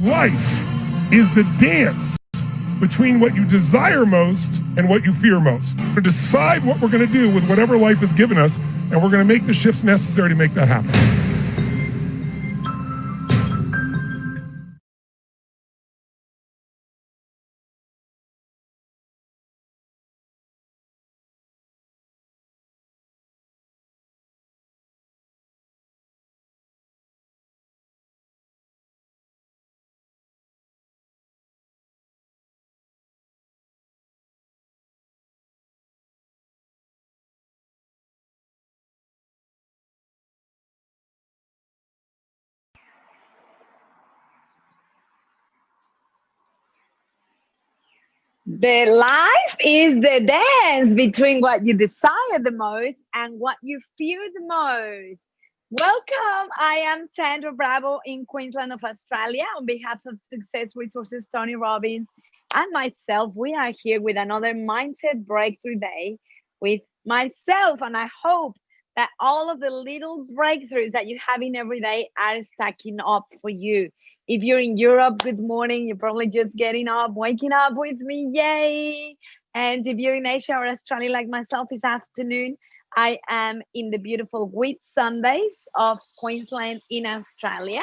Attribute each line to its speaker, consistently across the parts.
Speaker 1: Life is the dance between what you desire most and what you fear most. We're going to decide what we're going to do with whatever life has given us, and we're going to make the shifts necessary to make that happen.
Speaker 2: The life is the dance between what you desire the most and what you fear the most. Welcome. I am Sandra Bravo in Queensland of Australia. On behalf of Success Resources, Tony Robbins, and myself, we are here with another Mindset Breakthrough Day with myself. And I hope that all of the little breakthroughs that you have in every day are stacking up for you. If you're in Europe, good morning. You're probably just getting up, waking up with me. Yay. And if you're in Asia or Australia like myself, it's afternoon. I am in the beautiful Whitsundays of Queensland in Australia.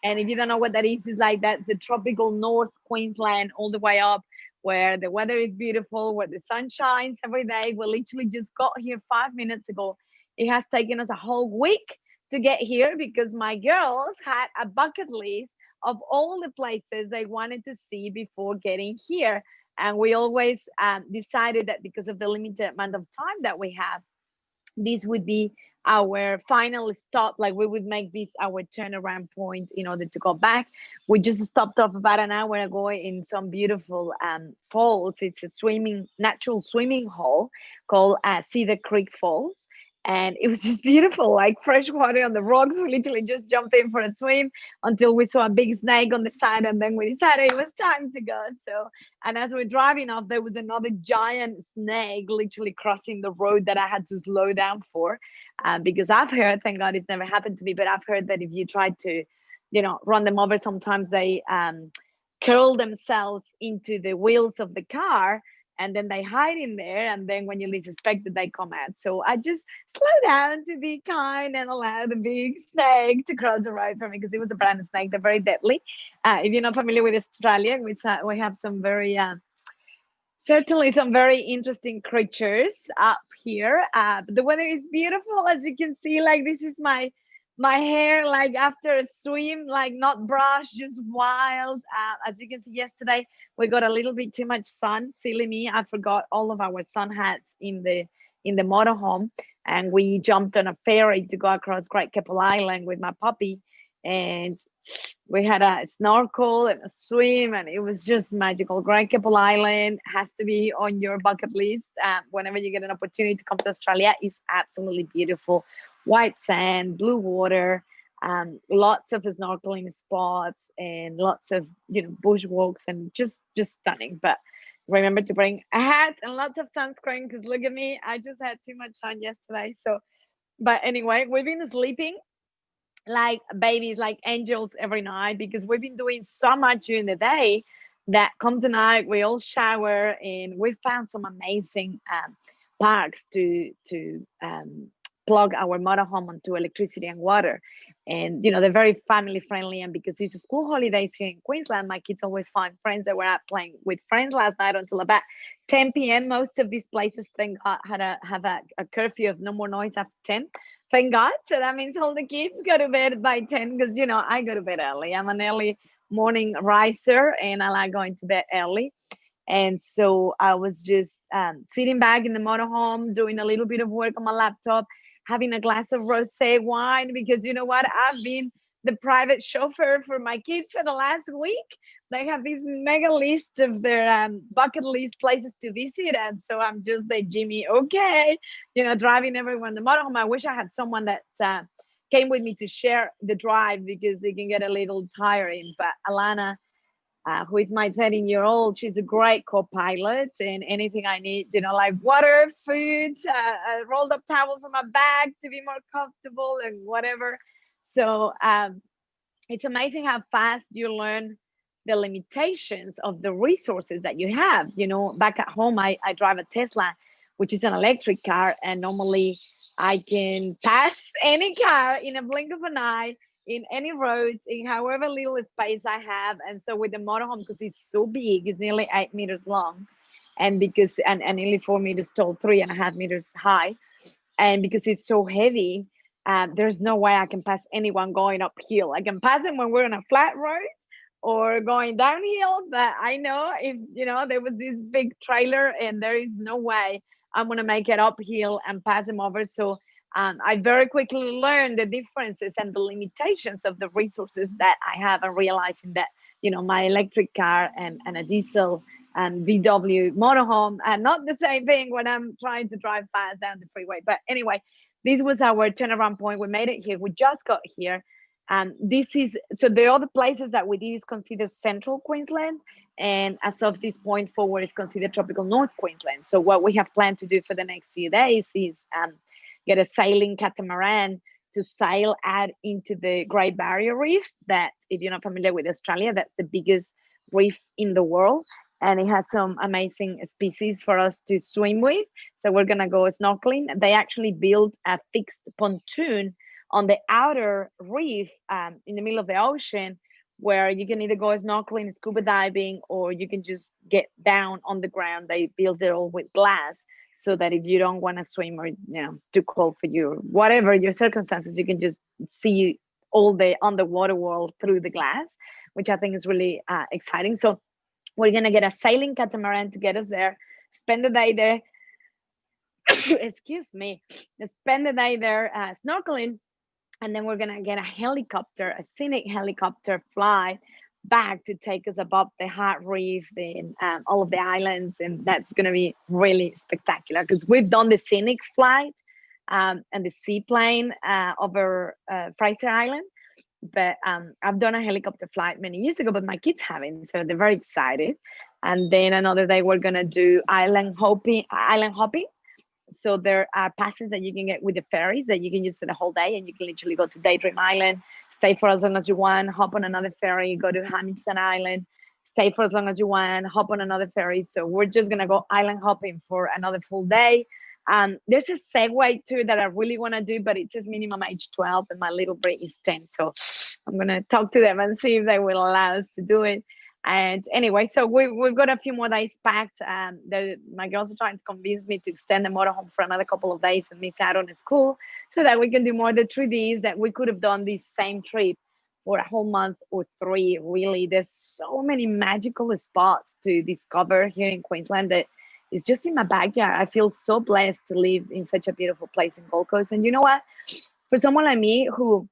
Speaker 2: And if you don't know what that is, it's like that's the tropical North Queensland all the way up where the weather is beautiful, where the sun shines every day. We literally just got here 5 minutes ago. It has taken us a whole week to get here because my girls had a bucket list of all the places they wanted to see before getting here. And we always decided that because of the limited amount of time that we have, this would be our final stop. Like we would make this our turnaround point in order to go back. We just stopped off about an hour ago in some beautiful falls. It's a natural swimming hole called Cedar Creek Falls. And it was just beautiful, like fresh water on the rocks. We literally just jumped in for a swim until we saw a big snake on the side, and then we decided it was time to go. So, and as we're driving off, there was another giant snake literally crossing the road that I had to slow down for, because I've heard, thank God it's never happened to me, but I've heard that if you try to, run them over, sometimes they curl themselves into the wheels of the car and then they hide in there, and then when you least expect it, they come out. So I just slow down to be kind and allow the big snake to cross the road for me because it was a brown snake. They're very deadly. If you're not familiar with Australia, we have some very certainly some very interesting creatures up here. But the weather is beautiful, as you can see. Like this is my hair, like after a swim, like not brushed, just wild. As you can see, yesterday we got a little bit too much sun. Silly me, I forgot all of our sun hats in the motorhome, and we jumped on a ferry to go across Great Keppel Island with my puppy, and we had a snorkel and a swim, and it was just magical. Great Keppel Island has to be on your bucket list whenever you get an opportunity to come to Australia. It's absolutely beautiful. White sand, blue water, lots of snorkeling spots, and lots of bushwalks, and just stunning. But remember to bring a hat and lots of sunscreen because look at me, I just had too much sun yesterday. So, but anyway, we've been sleeping like babies, like angels every night because we've been doing so much during the day that comes the night we all shower, and we found some amazing parks to plug our motorhome onto electricity and water. And they're very family friendly, and because it's school holidays here in Queensland, my kids always find friends. That were out playing with friends last night until about 10 p.m. Most of these places thank God have a curfew of no more noise after 10. Thank God. So that means all the kids go to bed by 10 because, I go to bed early. I'm an early morning riser and I like going to bed early. And so I was just sitting back in the motorhome, doing a little bit of work on my laptop, having a glass of rosé wine because you know what? I've been the private chauffeur for my kids for the last week. They have this mega list of their bucket list places to visit. And so I'm just like, Jimmy, okay, driving everyone in the motorhome. I wish I had someone that came with me to share the drive because it can get a little tiring. But Alana, who is my 13-year-old, she's a great co-pilot, and anything I need, like water, food, a rolled up towel for my bag to be more comfortable and whatever. So it's amazing how fast you learn the limitations of the resources that you have. You know, back at home, I drive a Tesla, which is an electric car, and normally I can pass any car in a blink of an eye in any roads in however little space I have. And so with the motorhome, because it's so big, it's nearly 8 meters long, and because and nearly 4 meters tall, 3.5 meters high, and because it's so heavy, there's no way I can pass anyone going uphill. I can pass them when we're on a flat road or going downhill, but I know if there was this big trailer, and there is no way I'm gonna make it uphill and pass them over. So I very quickly learned the differences and the limitations of the resources that I have, and realizing that my electric car and a diesel and VW motorhome are not the same thing when I'm trying to drive fast down the freeway. But anyway, this was our turnaround point. We made it here. We just got here. So the other places that we did is considered central Queensland, and as of this point forward is considered tropical North Queensland. So what we have planned to do for the next few days is get a sailing catamaran to sail out into the Great Barrier Reef. That, if you're not familiar with Australia, that's the biggest reef in the world, and it has some amazing species for us to swim with. So we're gonna go snorkeling. They actually built a fixed pontoon on the outer reef in the middle of the ocean, where you can either go snorkeling, scuba diving, or you can just get down on the ground. They built it all with glass, so that if you don't want to swim, or it's too cold for you, or whatever your circumstances, you can just see all the underwater world through the glass, which I think is really exciting. So we're gonna get a sailing catamaran to get us there, spend the day there. Excuse me. Spend the day there snorkeling, and then we're gonna get a helicopter, a scenic helicopter fly back to take us above the Heart Reef and all of the islands, and that's gonna be really spectacular, because we've done the scenic flight and the seaplane over Fraser Island, but I've done a helicopter flight many years ago, but my kids haven't, so they're very excited. And then another day we're gonna do island hopping. So there are passes that you can get with the ferries that you can use for the whole day, and you can literally go to Daydream Island, stay for as long as you want, hop on another ferry, go to Hamilton Island, stay for as long as you want, hop on another ferry. So we're just gonna go island hopping for another full day. There's a Segway too that I really want to do, but it says minimum age 12, and my little Brit is 10. So I'm gonna talk to them and see if they will allow us to do it. And anyway, so we've got a few more days packed. My girls are trying to convince me to extend the motorhome for another couple of days and miss out on school, so that we can do more of the 3Ds that we could have done this same trip for a whole month or 3. Really, there's so many magical spots to discover here in Queensland that is just in my backyard. I feel so blessed to live in such a beautiful place in Gold Coast. And you know what? For someone like me who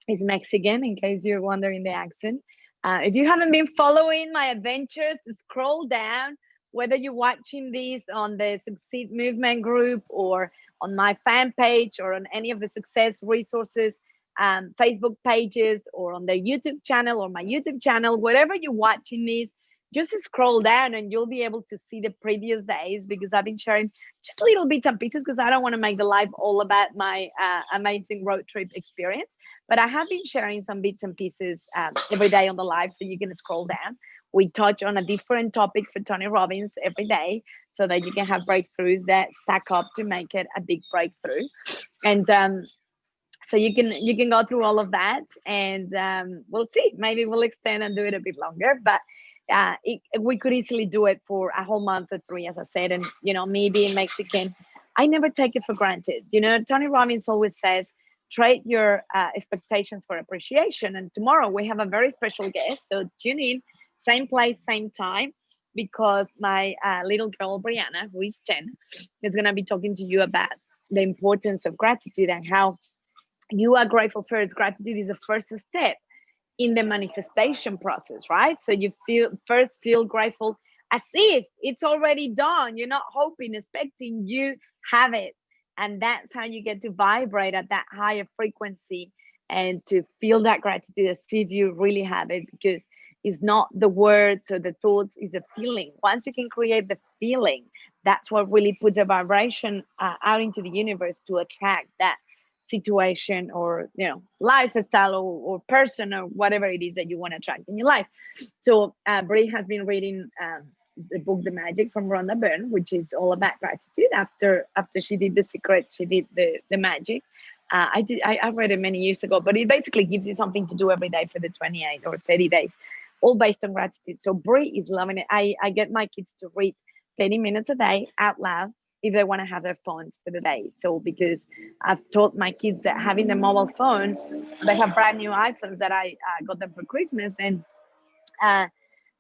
Speaker 2: is Mexican, in case you're wondering the accent, if you haven't been following my adventures, scroll down, whether you're watching this on the Succeed Movement group, or on my fan page, or on any of the Success Resources Facebook pages, or on the YouTube channel, or my YouTube channel, wherever you're watching this, just scroll down and you'll be able to see the previous days, because I've been sharing just little bits and pieces, because I don't want to make the life all about my amazing road trip experience. But I have been sharing some bits and pieces every day on the live, so you can scroll down. We touch on a different topic for Tony Robbins every day, so that you can have breakthroughs that stack up to make it a big breakthrough. And so you can go through all of that, and we'll see. Maybe we'll extend and do it a bit longer, but we could easily do it for a whole month or 3, as I said. And me being Mexican, I never take it for granted. Tony Robbins always says, trade your expectations for appreciation. And tomorrow we have a very special guest, so tune in, same place, same time, because my little girl Brianna, who is 10, is going to be talking to you about the importance of gratitude, and how you are grateful first. Gratitude is the first step in the manifestation process, right? So you feel grateful as if it's already done. You're not hoping, expecting, you have it. And that's how you get to vibrate at that higher frequency, and to feel that gratitude as if you really have it, because it's not the words or the thoughts, it's a feeling. Once you can create the feeling, that's what really puts a vibration out into the universe to attract that situation or lifestyle or person or whatever it is that you want to attract in your life. So Brie has been reading the book The Magic from Rhonda Byrne, which is all about gratitude. After she did The Secret, she did the Magic. I read it many years ago, but it basically gives you something to do every day for the 28 or 30 days, all based on gratitude. So Brie is loving it. I get my kids to read 30 minutes a day out loud if they want to have their phones for the day. So because I've taught my kids that having the mobile phones, they have brand new iPhones that I got them for Christmas, and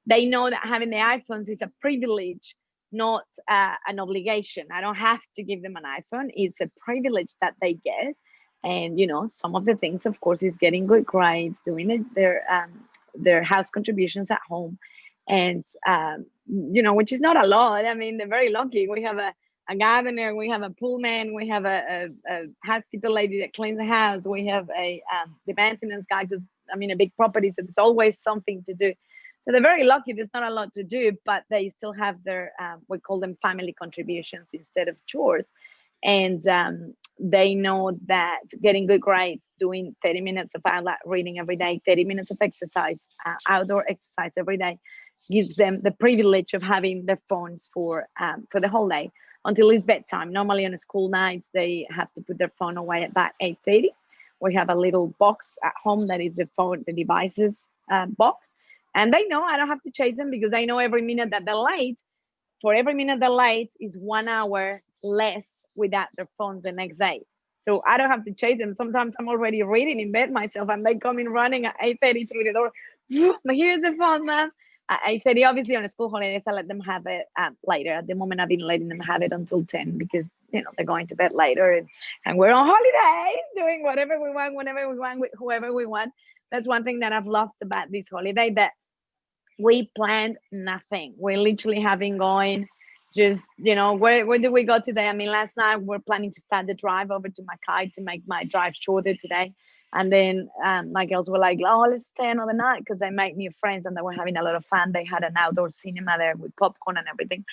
Speaker 2: they know that having the iPhones is a privilege, not an obligation. I don't have to give them an iPhone. It's a privilege that they get. And, some of the things, of course, is getting good grades, doing their house contributions at home. And, which is not a lot. I mean, they're very lucky. We have a gardener, we have a pool man, we have a housekeeper lady that cleans the house. We have the maintenance guy, because a big property, so there's always something to do. So they're very lucky. There's not a lot to do, but they still have their, we call them family contributions instead of chores. And they know that getting good grades, doing 30 minutes of outdoor reading every day, 30 minutes of exercise, outdoor exercise every day, gives them the privilege of having their phones for the whole day until it's bedtime. Normally on school nights, they have to put their phone away at about 8:30. We have a little box at home that is the devices box. And they know I don't have to chase them, because I know every minute that they're late, for every minute they're late is 1 hour less without their phones the next day. So I don't have to chase them. Sometimes I'm already reading in bed myself, and they come in running at 8:30 through the door. But here's the phone, man. At 8:30, obviously on a school holidays, I let them have it later. At the moment, I've been letting them have it until 10, because they're going to bed later, and we're on holidays doing whatever we want, whenever we want, with whoever we want. That's one thing that I've loved about this holiday, that we planned nothing. We're literally having going, just, where do we go today? Last night we're planning to start the drive over to Mackay to make my drive shorter today. And then my girls were like, oh, let's stay another night, because they made new friends and they were having a lot of fun. They had an outdoor cinema there with popcorn and everything.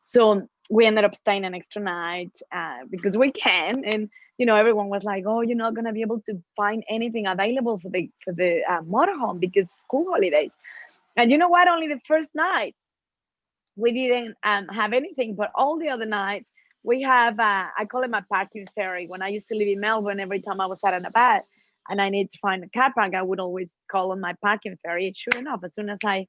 Speaker 2: So we ended up staying an extra night because we can. And, everyone was like, oh, you're not going to be able to find anything available for the motorhome because school holidays. And you know what? Only the first night we didn't have anything, but all the other nights we have, I call it my parking ferry. When I used to live in Melbourne, every time I was out and about and I need to find a car park, I would always call on my parking ferry. And sure enough, as soon as I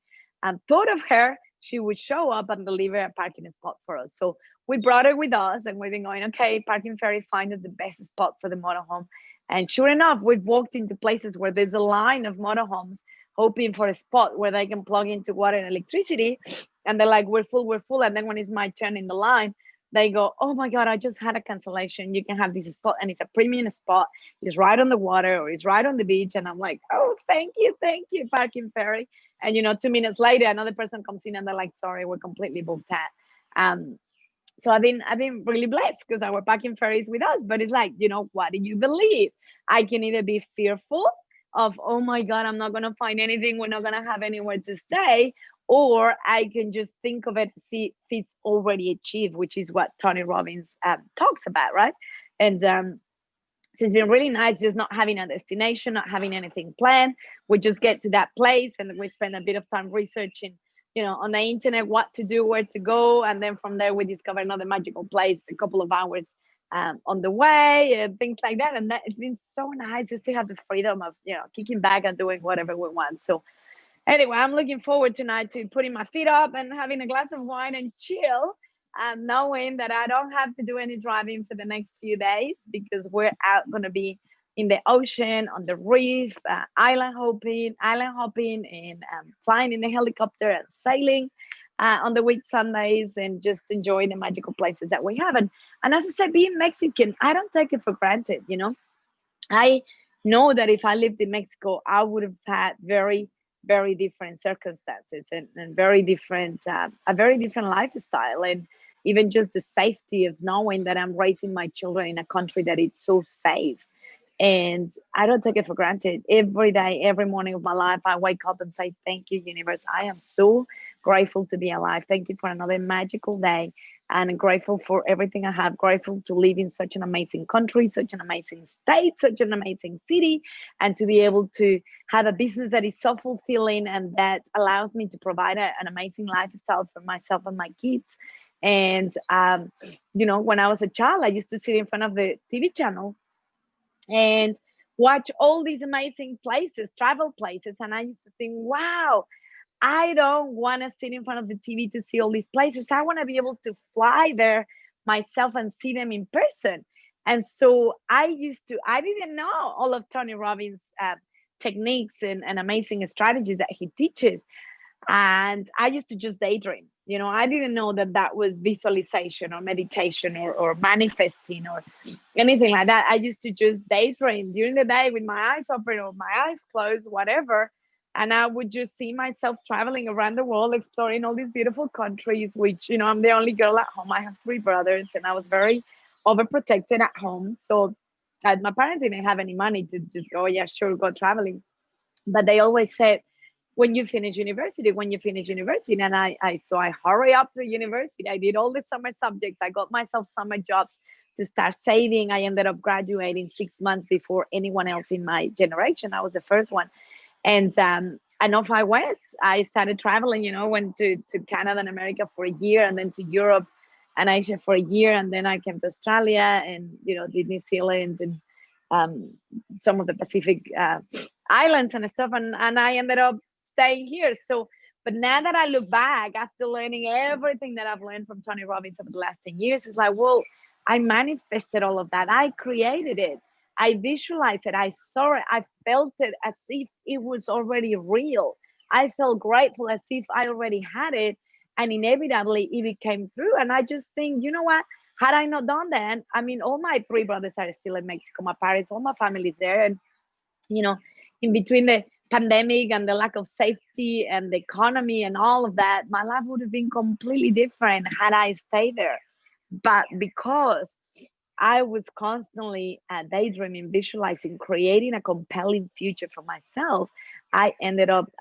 Speaker 2: thought of her, she would show up and deliver a parking spot for us. So we brought her with us, and we've been going, okay, parking ferry, find us the best spot for the motorhome. And sure enough, we've walked into places where there's a line of motorhomes hoping for a spot where they can plug into water and electricity. And they're like, we're full. And then when it's my turn in the line, they go, oh my God, I just had a cancellation. You can have this spot. And it's a premium spot. It's right on the water, or it's right on the beach. And I'm like, oh, thank you, parking ferry. And 2 minutes later, another person comes in and they're like, sorry, we're completely booked out. So I've been really blessed, because our parking ferry is with us. But it's like, what do you believe? I can either be fearful of, oh my God, I'm not going to find anything, we're not going to have anywhere to stay, or I can just think of it, see if it's already achieved, which is what Tony Robbins talks about, right? And so it's been really nice just not having a destination, not having anything planned. We just get to that place and we spend a bit of time researching, on the internet, what to do, where to go. And then from there, we discover another magical place, a couple of hours on the way, and things like that. And it's been so nice just to have the freedom of, kicking back and doing whatever we want. So anyway, I'm looking forward tonight to putting my feet up and having a glass of wine and chill, and knowing that I don't have to do any driving for the next few days, because we're out going to be in the ocean, on the reef, island hopping, and flying in the helicopter and sailing on the week Sundays, and just enjoying the magical places that we have. And as I said, being Mexican, I don't take it for granted. I know that if I lived in Mexico, I would have had very, very different circumstances and very different, a very different lifestyle. And even just the safety of knowing that I'm raising my children in a country that is so safe. And I don't take it for granted. Every day, every morning of my life, I wake up and say, thank you, universe. I am so grateful to be alive. Thank you for another magical day. and grateful for everything I have. Grateful to live in such an amazing country, such an amazing state, such an amazing city, and to be able to have a business that is so fulfilling and that allows me to provide an amazing lifestyle for myself and my kids. And when I was a child, I used to sit in front of the TV channel and watch all these amazing places, travel places, and I used to think, wow, I don't want to sit in front of the TV to see all these places. I want to be able to fly there myself and see them in person. And so I didn't know all of Tony Robbins' techniques and amazing strategies that he teaches. And I used to just daydream. I didn't know that that was visualization or meditation or manifesting or anything like that. I used to just daydream during the day with my eyes open or my eyes closed, whatever. And I would just see myself traveling around the world, exploring all these beautiful countries, which, I'm the only girl at home. I have 3 brothers, and I was very overprotected at home. So my parents didn't have any money to just go, yeah, sure, go traveling. But they always said, when you finish university, and I hurry up to university. I did all the summer subjects. I got myself summer jobs to start saving. I ended up graduating 6 months before anyone else in my generation. I was the first one. And off I went. I started traveling, went to Canada and America for a year, and then to Europe and Asia for a year. And then I came to Australia and, did New Zealand and some of the Pacific islands and stuff. And I ended up staying here. So, but now that I look back after learning everything that I've learned from Tony Robbins over the last 10 years, it's like, well, I manifested all of that. I created it. I visualized it. I saw it. I felt it as if it was already real. I felt grateful as if I already had it. And inevitably it became through. And I just think, you know what? Had I not done that, I mean, all my 3 brothers are still in Mexico. My parents, all my family's there. And, in between the pandemic and the lack of safety and the economy and all of that, my life would have been completely different had I stayed there. But because I was constantly daydreaming, visualizing, creating a compelling future for myself, I ended up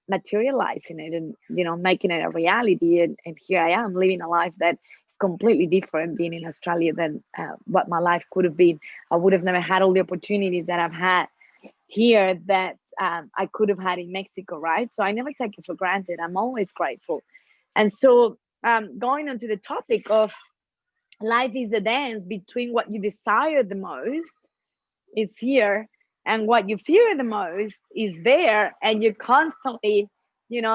Speaker 2: materializing it and, making it a reality. And here I am living a life that is completely different being in Australia than what my life could have been. I would have never had all the opportunities that I've had here that I could have had in Mexico, right? So I never take it for granted. I'm always grateful. And so going on to the topic of life is the dance between what you desire the most is here and what you fear the most is there, and you're constantly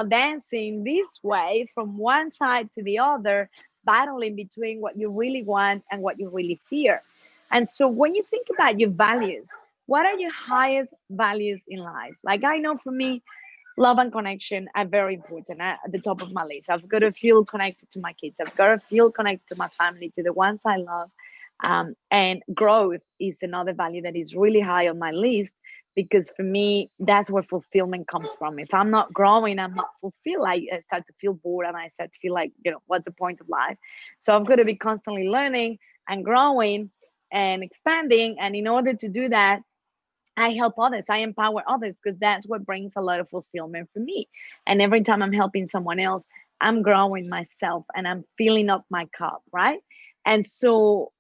Speaker 2: dancing this way from one side to the other, battling between what you really want and what you really fear. And so when you think about your values, what are your highest values in life? Like, I know for me, love and connection are very important at the top of my list. I've got to feel connected to my kids. I've got to feel connected to my family, to the ones I love. And growth is another value that is really high on my list, because for me, that's where fulfillment comes from. If I'm not growing, I'm not fulfilled. I start to feel bored and I start to feel like, what's the point of life? So I've got to be constantly learning and growing and expanding. And in order to do that, I help others. I empower others, because that's what brings a lot of fulfillment for me. And every time I'm helping someone else, I'm growing myself and I'm filling up my cup, right? And so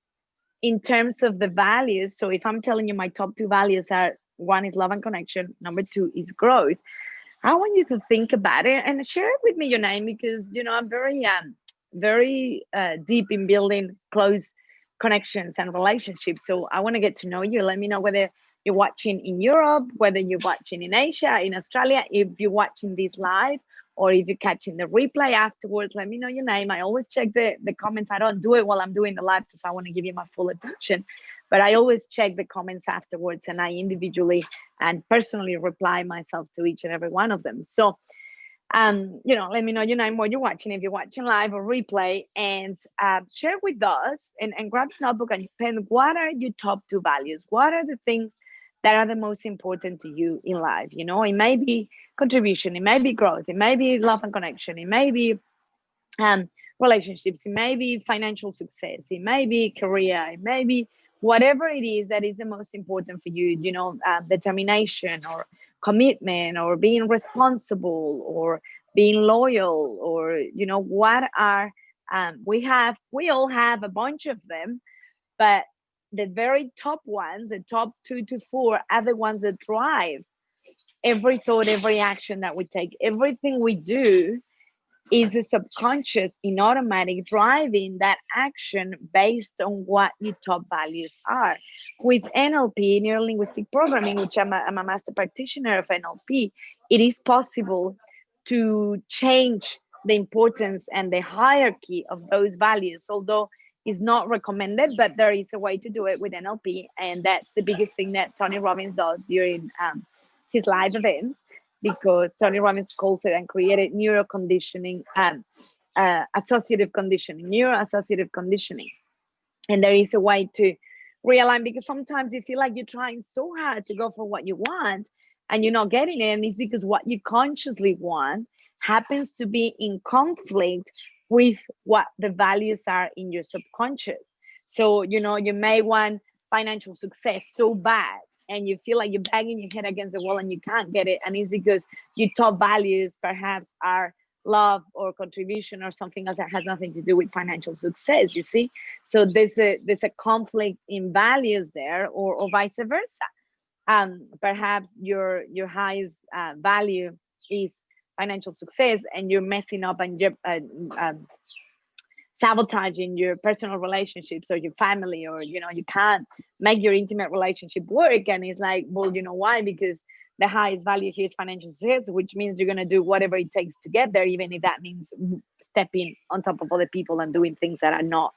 Speaker 2: in terms of the values, so if I'm telling you my top 2 values are, 1 is love and connection, number 2 is growth. I want you to think about it and share it with me your name, because I'm very deep in building close connections and relationships. So I want to get to know you. Let me know whether you're watching in Europe, whether you're watching in Asia, in Australia, if you're watching this live, or if you're catching the replay afterwards. Let me know your name. I always check the comments. I don't do it while I'm doing the live because I want to give you my full attention, but I always check the comments afterwards, and I individually and personally reply myself to each and every one of them. So let me know your name, what you're watching, if you're watching live or replay, and share with us and grab your notebook and your pen. What are your top 2 values? What are the things that are the most important to you in life? It may be contribution, it may be growth, it may be love and connection, it may be relationships, it may be financial success, it may be career, it may be whatever it is that is the most important for you, determination or commitment or being responsible or being loyal, or what are We all have a bunch of them, but the very top ones, the top 2 to 4, are the ones that drive every thought, every action that we take. Everything we do is the subconscious in automatic driving that action based on what your top values are. With NLP, neuro linguistic programming, which I'm a master practitioner of NLP, it is possible to change the importance and the hierarchy of those values, although it's not recommended, but there is a way to do it with NLP. And that's the biggest thing that Tony Robbins does during his live events, because Tony Robbins calls it and created neuro conditioning and associative conditioning, neuro associative conditioning. And there is a way to realign, because sometimes you feel like you're trying so hard to go for what you want and you're not getting it. And it's because what you consciously want happens to be in conflict with what the values are in your subconscious. So, you may want financial success so bad, and you feel like you're banging your head against the wall and you can't get it. And it's because your top values perhaps are love or contribution or something else that has nothing to do with financial success, you see. So there's a conflict in values there, or vice versa. Perhaps your highest value is financial success, and you're messing up and you're sabotaging your personal relationships or your family, or you can't make your intimate relationship work. And it's like, well, why? Because the highest value here is financial success, which means you're going to do whatever it takes to get there, even if that means stepping on top of other people and doing things that are not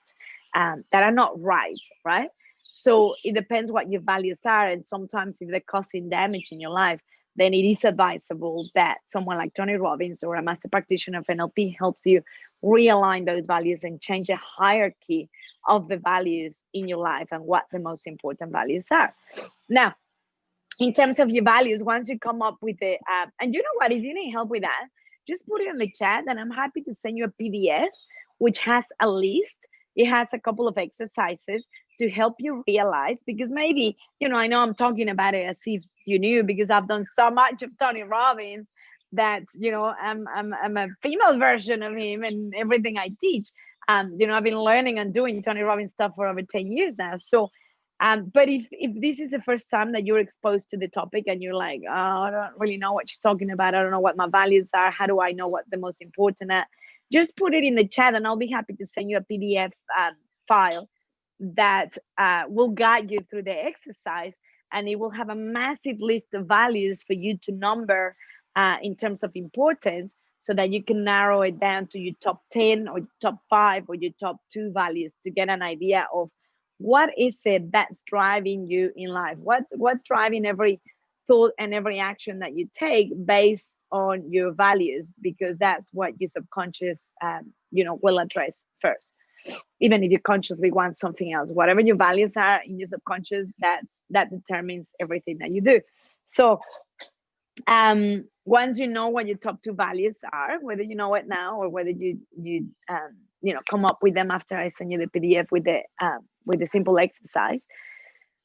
Speaker 2: right. So it depends what your values are, and sometimes if they're causing damage in your life, then it is advisable that someone like Tony Robbins or a master practitioner of NLP helps you realign those values and change the hierarchy of the values in your life and what the most important values are. Now, in terms of your values, once you come up with it, and you know what, if you need help with that, just put it in the chat and I'm happy to send you a PDF which has a list. It has a couple of exercises to help you realize, because maybe, I know I'm talking about it as if you knew, because I've done so much of Tony Robbins that, I'm a female version of him and everything I teach. I've been learning and doing Tony Robbins stuff for over 10 years now. So, but if this is the first time that you're exposed to the topic and you're like, oh, I don't really know what she's talking about, I don't know what my values are, how do I know what the most important are? Just put it in the chat and I'll be happy to send you a PDF file that will guide you through the exercise, and it will have a massive list of values for you to number in terms of importance, so that you can narrow it down to your top 10 or top 5 or your top 2 values to get an idea of what is it that's driving you in life. What's driving every thought and every action that you take based on your values, because that's what your subconscious will address first. Even if you consciously want something else, whatever your values are in your subconscious, that determines everything that you do. So once you know what your top 2 values are, whether you know it now or whether you come up with them after I send you the PDF with the simple exercise,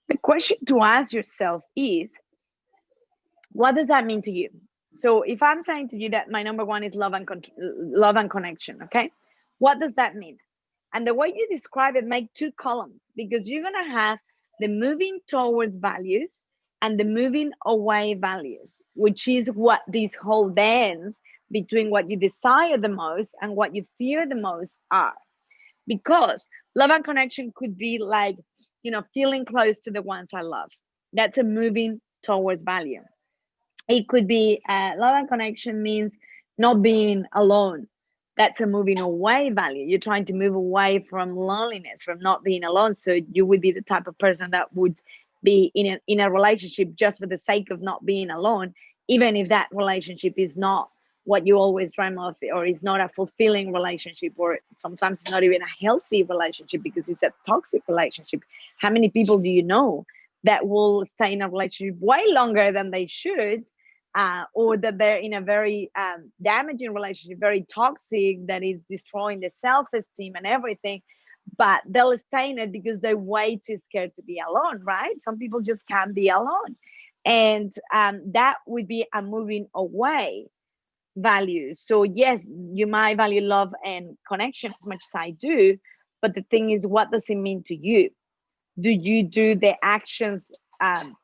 Speaker 2: the question to ask yourself is, what does that mean to you? So if I'm saying to you that my number 1 is love and connection, okay, what does that mean? And the way you describe it, make 2 columns, because you're going to have the moving towards values and the moving away values, which is what this whole dance between what you desire the most and what you fear the most are. Because love and connection could be like, feeling close to the ones I love. That's a moving towards value. It could be love and connection means not being alone. That's a moving away value. You're trying to move away from loneliness, from not being alone. So you would be the type of person that would be in a relationship just for the sake of not being alone, even if that relationship is not what you always dream of, or is not a fulfilling relationship, or sometimes it's not even a healthy relationship because it's a toxic relationship. How many people do you know that will stay in a relationship way longer than they should, or that they're in a very damaging relationship, very toxic, that is destroying their self-esteem and everything, but they'll stay in it because they're way too scared to be alone, right? Some people just can't be alone. And that would be a moving away. values. So yes, you might value love and connection as much as I do, but the thing is, what does it mean to you? Do you do the actions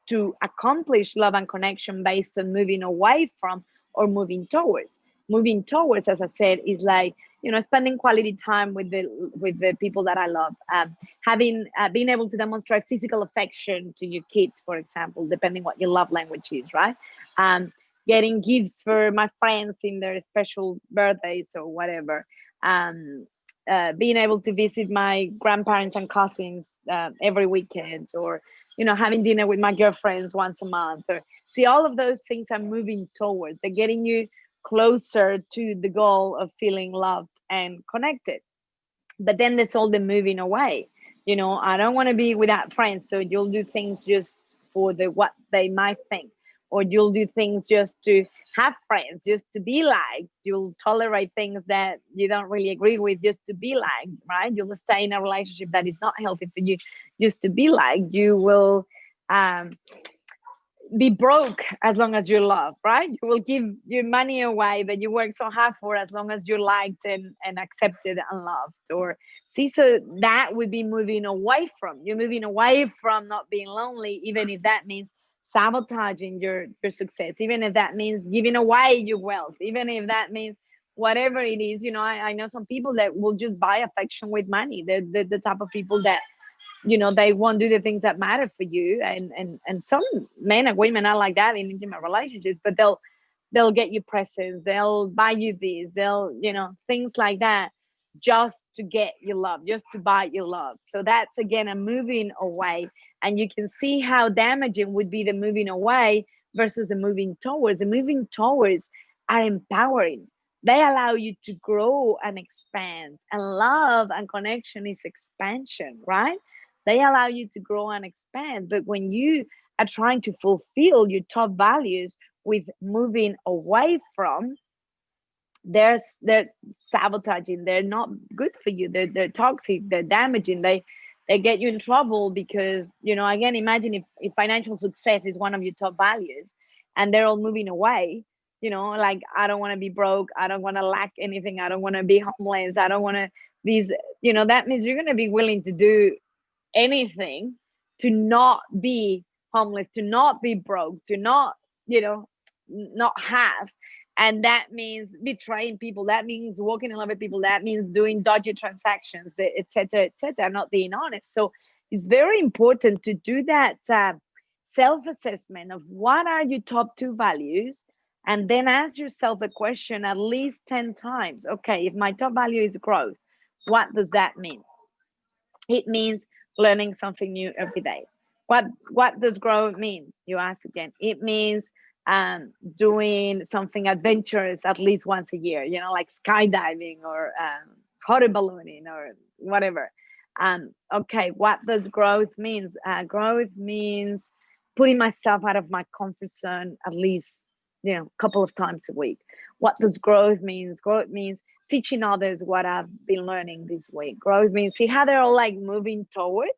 Speaker 2: to accomplish love and connection based on moving away from or moving towards? Moving towards, as I said, is like, spending quality time with the people that I love, having being able to demonstrate physical affection to your kids, for example, depending what your love language is, right? um, Getting gifts for my friends in their special birthdays or whatever. um, Being able to visit my grandparents and cousins every weekend, or having dinner with my girlfriends once a month, or see, all of those things are moving towards, they're getting you closer to the goal of feeling loved and connected. But then there's all the moving away. I don't want to be without friends, so you'll do things just for the what they might think, or you'll do things just to have friends, just to be liked. You'll tolerate things that you don't really agree with just to be liked, right? You'll stay in a relationship that is not healthy for you just to be liked. You will um be broke as long as you love, right? You will give your money away that you work so hard for as long as you're liked and accepted and loved. Or see, so that would be moving away from. You're moving away from not being lonely, even if that means sabotaging your success, even if that means giving away your wealth, even if that means whatever it is. I know some people that will just buy affection with money. They're the type of people that they won't do the things that matter for you. And some men and women are like that in intimate relationships, but they'll get you presents, they'll buy you this, they'll things like that, just to get your love, just to buy your love. So that's again a moving away. And you can see how damaging would be the moving away versus the moving towards. The moving towards are empowering. They allow you to grow and expand, and love and connection is expansion, right? They allow you to grow and expand. But when you are trying to fulfill your top values with moving away from, they're sabotaging. They're not good for you. They're toxic. They're damaging. They get you in trouble because again, imagine if financial success is one of your top values, and they're all moving away. Like, I don't want to be broke. I don't want to lack anything. I don't want to be homeless. I don't want to these. That means you're going to be willing to do anything to not be homeless, to not be broke, to not, not have. And that means betraying people. That means walking in love with people. That means doing dodgy transactions, et cetera, not being honest. So it's very important to do that self-assessment of what are your top two values, and then ask yourself a question at least 10 times. Okay, if my top value is growth, what does that mean? It means learning something new every day. What does grow mean? You ask again. It means doing something adventurous at least once a year. Like skydiving or hot air ballooning or whatever. Okay, what does growth means? Growth means putting myself out of my comfort zone at least a couple of times a week. What does growth means? Growth means teaching others what I've been learning this week. Growth means, see how they're all like moving towards,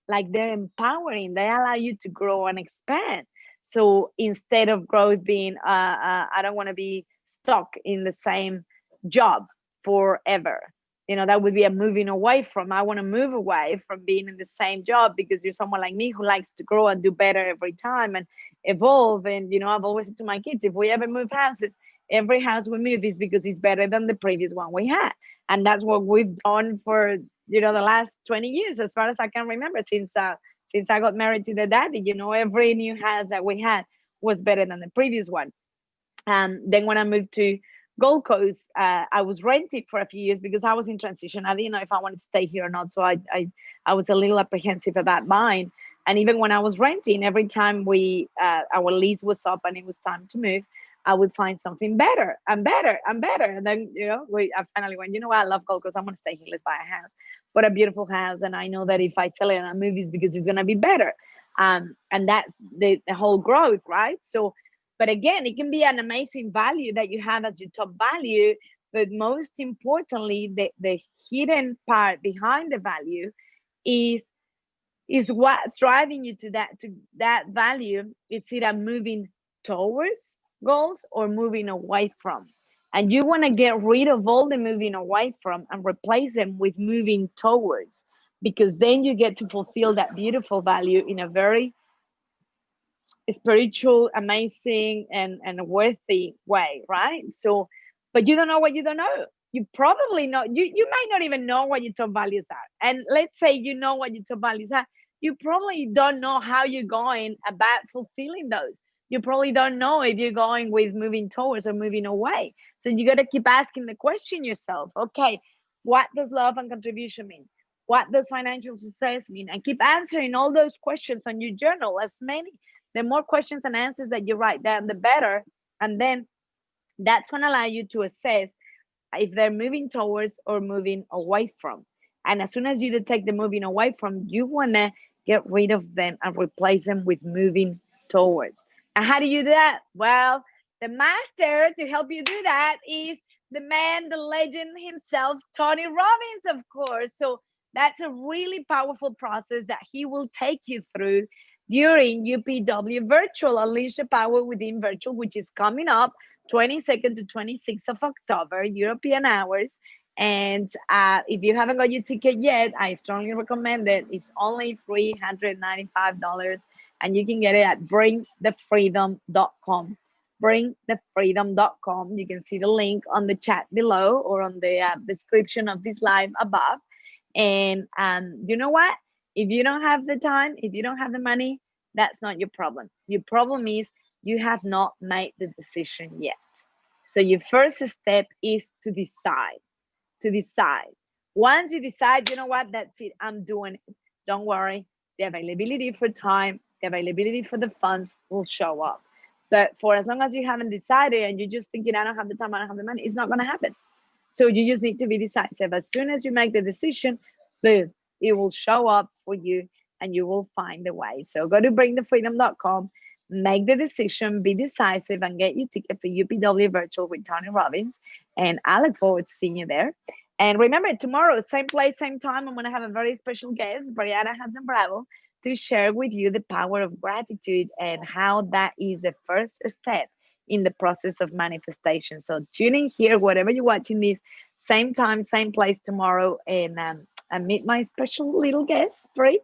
Speaker 2: like they're empowering. They allow you to grow and expand. So instead of growth being, I don't want to be stuck in the same job forever. That would be a moving away from. I want to move away from being in the same job, because you're someone like me who likes to grow and do better every time and evolve. And I've always said to my kids, if we ever move houses, every house we move is because it's better than the previous one we had. And that's what we've done for the last 20 years, as far as I can remember, since I got married to the daddy. Every new house that we had was better than the previous one. Then when I moved to Gold Coast, I was renting for a few years because I was in transition. I didn't know if I wanted to stay here or not, so I was a little apprehensive about buying. And even when I was renting, every time our lease was up and it was time to move, I would find something better and better and better. And then, I finally went, what, I love Gold Coast. I'm going to stay here. Let's buy a house. But a beautiful house. And I know that if I sell it and I move, it's because it's going to be better. And that's the whole growth, right? So, but again, it can be an amazing value that you have as your top value. But most importantly, the hidden part behind the value is what's driving you to that value. It's either moving towards goals or moving away from. And you want to get rid of all the moving away from and replace them with moving towards, because then you get to fulfill that beautiful value in a very spiritual, amazing, and worthy way, right? So, but you don't know what you don't know. You probably know, you might not even know what your top values are. And let's say you know what your top values are, you probably don't know how you're going about fulfilling those. You probably don't know if you're going with moving towards or moving away. So you got to keep asking the question yourself, okay, what does love and contribution mean? What does financial success mean? And keep answering all those questions on your journal, as many, the more questions and answers that you write down, the better. And then that's going to allow you to assess if they're moving towards or moving away from. And as soon as you detect the moving away from, you want to get rid of them and replace them with moving towards. And how do you do that? Well, the master to help you do that is the man, the legend himself, Tony Robbins, of course. So that's a really powerful process that he will take you through during UPW Virtual, Unleash the Power Within Virtual, which is coming up 22nd to 26th of October, European hours. And if you haven't got your ticket yet, I strongly recommend it. It's only $395, and you can get it at bringthefreedom.com. Bringthefreedom.com. You can see the link on the chat below or on the description of this live above. And you know what? If you don't have the time, if you don't have the money, that's not your problem. Your problem is you have not made the decision yet. So your first step is to decide. To decide. Once you decide, you know what, that's it, I'm doing it. Don't worry. The availability for time, the availability for the funds will show up. But for as long as you haven't decided and you're just thinking, I don't have the time, I don't have the money, it's not going to happen. So you just need to be decisive. As soon as you make the decision, boom, it will show up for you and you will find the way. So go to bringthefreedom.com, make the decision, be decisive, and get your ticket for UPW Virtual with Tony Robbins. And I look forward to seeing you there. And remember, tomorrow, same place, same time, I'm going to have a very special guest, Brianna Hansen Bravo, to share with you the power of gratitude and how that is the first step in the process of manifestation. So tune in here, whatever you're watching this, same time, same place tomorrow, and meet my special little guest, Bri.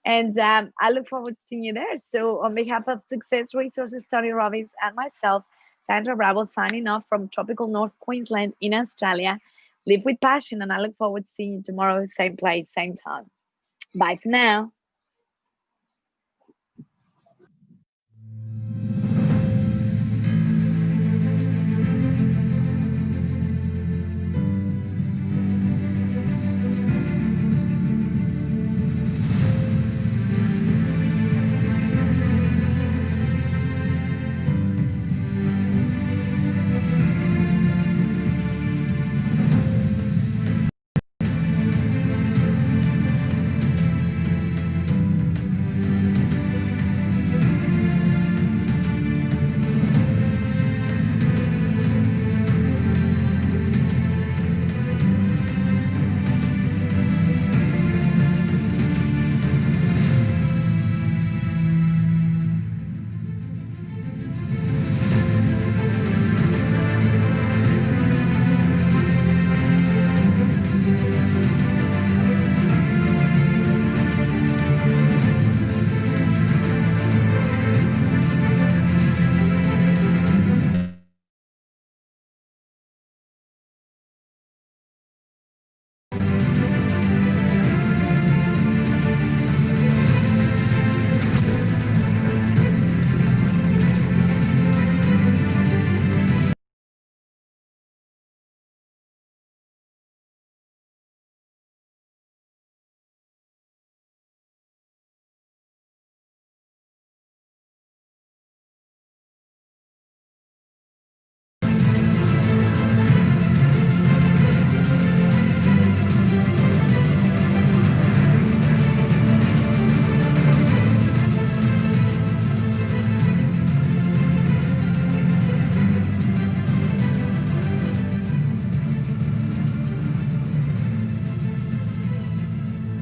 Speaker 2: And I look forward to seeing you there. So on behalf of Success Resources, Tony Robbins, and myself, Sandra Bravo, signing off from tropical North Queensland in Australia. Live with passion, and I look forward to seeing you tomorrow, same place, same time. Bye for now.